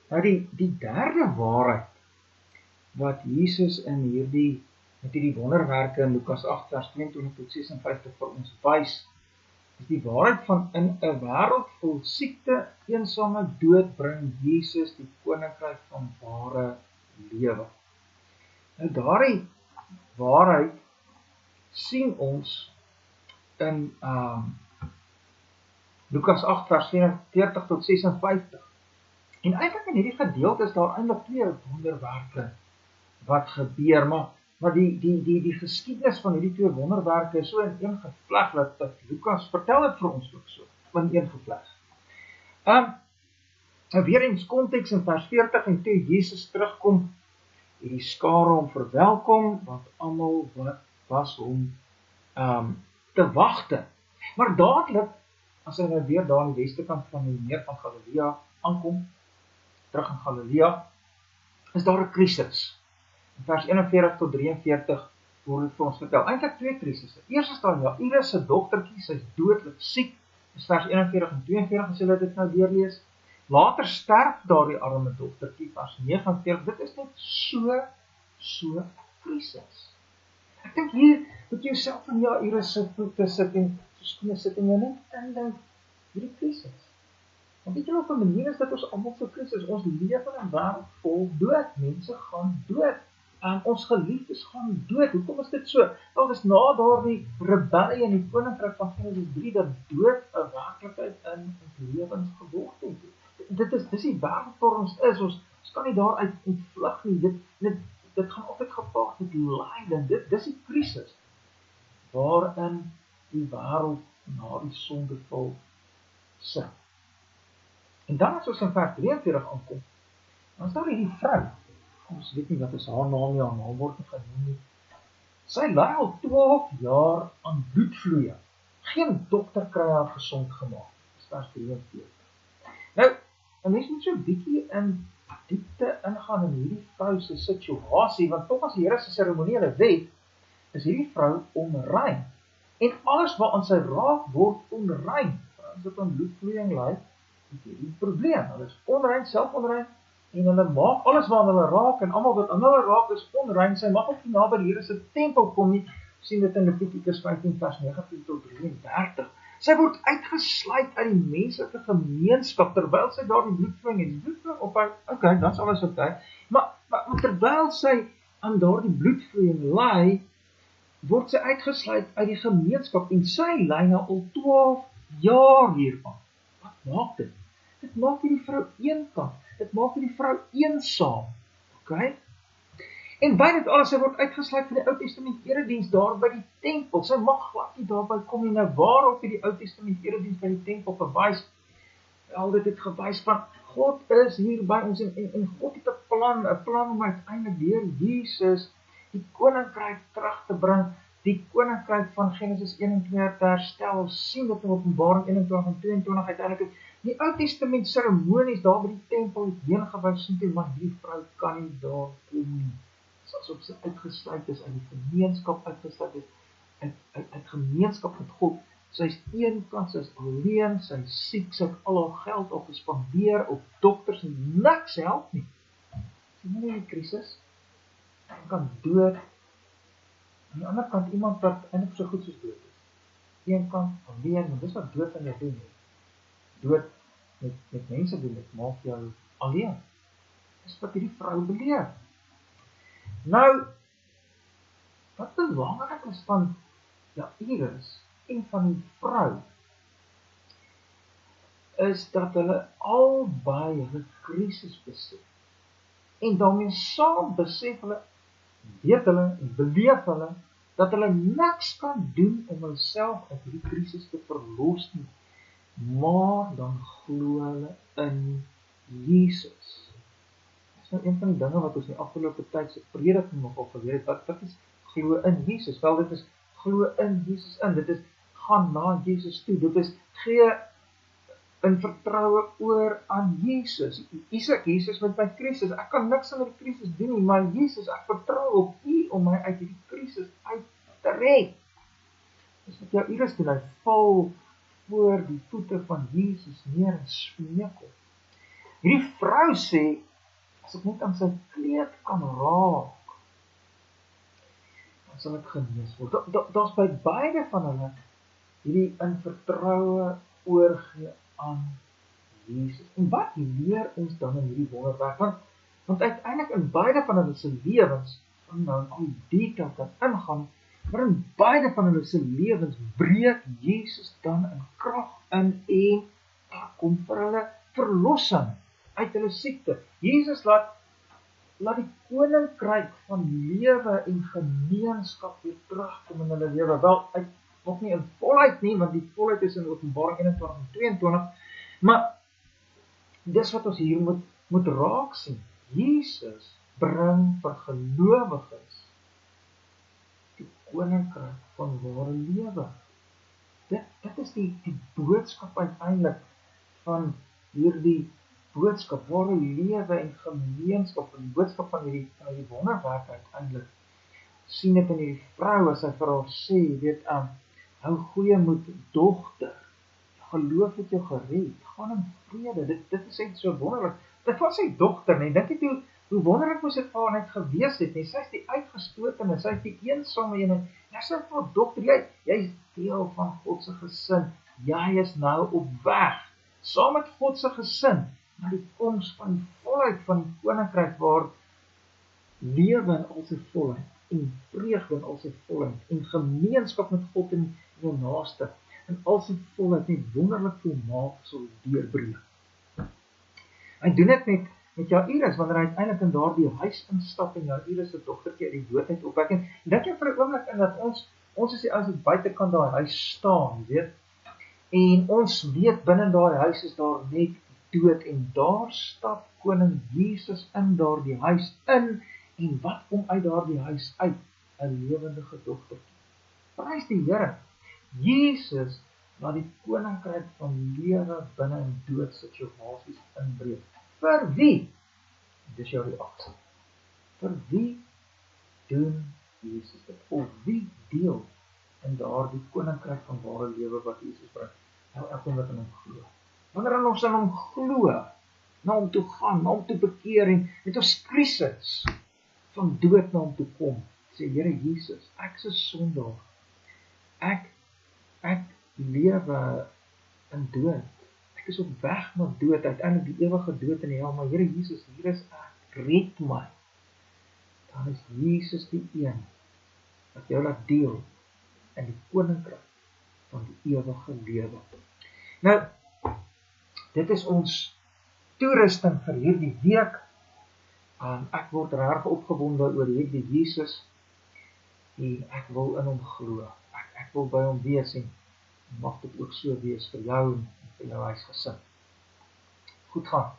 Nou die derde waarheid wat Jesus in met hierdie wonderwerke in Lukas 8 vers 22 tot 56 vir ons wys, is die waarheid van in 'n wêreld vol siekte, eensame dood bring Jesus die koninkryk van ware lewe. Nou daardie waarheid sien ons in Lukas 8 vers 44 tot 56. En eintlik in hierdie gedeelte is daar eintlik twee wonderwerke wat gebeur, maar die geskiedenis van hierdie twee wonderwerke is so ineengevleg dat Lukas vertel dit vir ons ook so, ineengevleg. Weer eens konteks in vers 40 en toe Jesus terugkom, hierdie skare hom verwelkom, want almal wat was hom te wagte. Maar dadelik, as hy nou weer daar aan die weste kant van die meer van Galilea aankom, terug in Galilea, is daar 'n krisis. In vers 41 tot 43 word dit vir ons vertel. Eintlik twee krisisse. Eers is daar Jairus se dogtertjie, sy is dodelik siek. Dis vers 41 en 42 as julle dit nou deurlees. Later sterf daardie arme dogtertjie, vers 49. Dit is net so 'n krisis. Ek dink hier moet jy jouself in Jairus se voete sit en sit en jy net indink hierdie krisis. Want weet jy op 'n manier is dit ons almal se krisis. Ons leef in 'n wêreld vol dood. Mense gaan dood. En ons geliefdes gaan dood. Hoekom is dit so? Wel, dis na daardie rebellie in die koninkryk van Genesis 3 dat dood 'n werklikheid in ons lewens geword het. Dis die wêreld waar ons is. Ons kan nie daaruit ontvlug nie. Dit gaan altyd gepaard met lyding. Dis die krisis waarin die wêreld na die sondeval sit. En dan as ons in vers 43 aankom, dan is daar hierdie vrou. Ons weet nie wat is haar naam nie, haar naam word nie genoem nie. Sy ly al 12 jaar aan bloedvloeie. Geen dokter kry haar gesond gemaak. Dis vers 43. Nou, 'n mens moet so 'n bietjie in diepte ingaan in hierdie vrou se situasie, want volgens die Here se seremoniele wet is hierdie vrou onrein. En alles waaraan sy raak word onrein. As dit aan bloedvloeiing ly, het jy die probleem. Hulle is onrein, self onrein, en hulle maak alles waaraan hulle raak, en almal wat aan hulle raak is onrein. Sy mag ook nie naby die Here se tempel kom nie. Sien dit in Levitikus 15 vers 19 tot 33. Sy word uitgesluit uit die menslike gemeenskap, terwyl sy daar die bloedvloeiing het. Die bloedvloeiing ophou, okay, dan is alles okay. Maar terwyl sy aan daardie bloedvloeiing ly, word sy uitgesluit uit die gemeenskap, en sy ly nou al 12 jaar hiervan. Wat maak dit? Dit maak hierdie vrou eenkant. Dit maak hierdie vrou eensaam. Okay? En by dit alles, sy word uitgesluit van die Ou Testament erediens daar by die tempel. Sy mag glad nie daarby kom nie. Nou waarop het die Ou Testament erediens by die tempel gewys? Al dit het gewys van God is hier by ons en God het 'n plan om uiteindelik deur Jesus die koninkryk terug te bring, die koninkryk van Genesis 1 en 2 te herstel. Ons sien dit in Openbaring 21 en 22 uiteindelik. Die Ou Testament seremonies daar by die tempel het heen gewys, sien jy, maar die vrou kan nie daar kom nie. Dis asof sy uitgesluit is uit die gemeenskap, uitgesluit is uit gemeenskap met God. Sy is eenkant, sy is alleen, sy is siek, sy het al haar geld op gespandeer op dokters en niks help nie. Sien jy die krisis? Sy kan dood. Aan die ander kant iemand wat eintlik so goed soos dood is. Een kant alleen, en dis wat dood aan jou doen. Dood met mense doen, dit maak jou alleen. Dis wat hierdie vrou beleef. Nou, wat belangrik is van Jairus en van die vrou, is dat hulle albei hulle krisis besef. En daarmee saam besef hulle, weet hulle, en beleef hulle, dat hulle niks kan doen om hulself uit hierdie krisis te verlos nie, maar dan glo hulle in Jesus. Dit is nou een van die dinge wat ons in die afgelope tyd se prediking nogal geleer het. Wat is glo in Jesus? Wel, dit is glo in Jesus in. Dit is gaan na Jesus toe. Dit is gee in vertroue oor aan Jesus. Jesus met my krisis. Ek kan niks aan die krisis doen nie, maar Jesus, ek vertrou op U om my uit hierdie krisis uit te red. Dis wat Jairus doen. Hy val voor die voete van Jesus neer en smeek hom. Hierdie vrou sê, as ek net aan sy kleed kan raak, dan sal ek genees word. Daar's by beide van hulle hierdie in vertroue oorgee aan Jesus. En wat leer ons dan in hierdie wonderwerk? Want uiteindelik in beide van hulle se lewens, van nou in al die detail kan ingaan, maar in beide van hulle se lewens breek Jesus dan in krag in en daar kom vir hulle verlossing uit hulle siekte. Jesus laat die koninkryk van lewe en gemeenskap weer terugkom in hulle lewe. Wel, nog nie in volheid nie, want die volheid is in Openbaring 21 en 22, maar dis wat ons hier moet raak sien. Jesus bring vir gelowiges die koninkryk van ware lewe. Dit is die boodskap uiteindelik van hierdie boodskap, ware lewe en gemeenskap, en die boodskap van hierdie wonderwerk uiteindelik. Sien dit in hierdie vrou, as hy vir haar sê, weet, hou goeie moed, dogter, geloof het jou gered, gaan in vrede, dit is echt so wonderlik. Dit was sy dogter, nie, dink jy hoe wonderlik moes dit vir haar net gewees het, nie, sy is die uitgestotene, sy is die eensame ene, jy sê vir haar dogter, jy is deel van Godse gesin, jy is nou op weg, saam met Godse gesin, na die koms van die volheid van die koninkryk, waar lewe in al sy volheid, en vreugde in al sy volheid, en gemeenskap met God en jou naaste, en al sy volheid net wonderlik volmaak sal deurbreek. Hy doen dit met Jairus, wanneer hy uiteindelik in daardie huis instap, en Jairus se dogtertjie uit die doodheid opwek, en dink jy vir 'n oomblik in dat ons is die ouens wat buitekant daai huis staan, weet, en ons weet binne daai huis is daar net dood, en daar stap koning Jesus in daardie huis in, en wat kom uit daardie huis uit? 'n lewendige dogtertjie. Prys die Here. Jesus laat die koninkryk van lewe binne in doodsituasies inbreek. Vir wie? Dis jou reaksie. Vir wie doen Jesus dit? Of wie deel in daardie koninkryk van ware lewe wat Jesus bring? Nou elkeen wat in hom glo. Wanneer ons in hom glo, na hom toe gaan, na hom toe bekeer, en met ons krisis van dood na hom toe kom, sê Here Jesus, ek is 'n sondaar. Ek lewe in dood. Ek is op weg na dood, uiteindelik die ewige dood in die hel, maar Here Jesus, hier is ek, red my. Dan is Jesus die een wat jou laat deel in die koninkryk van die ewige lewe. Nou, dit is ons toerusting vir hierdie week. Ek word reg opgewonde oor hierdie Jesus, en ek wil in hom glo. Ek wil by hom wees, en mag dit ook so wees vir jou en vir jou huisgesin. Goed gaan.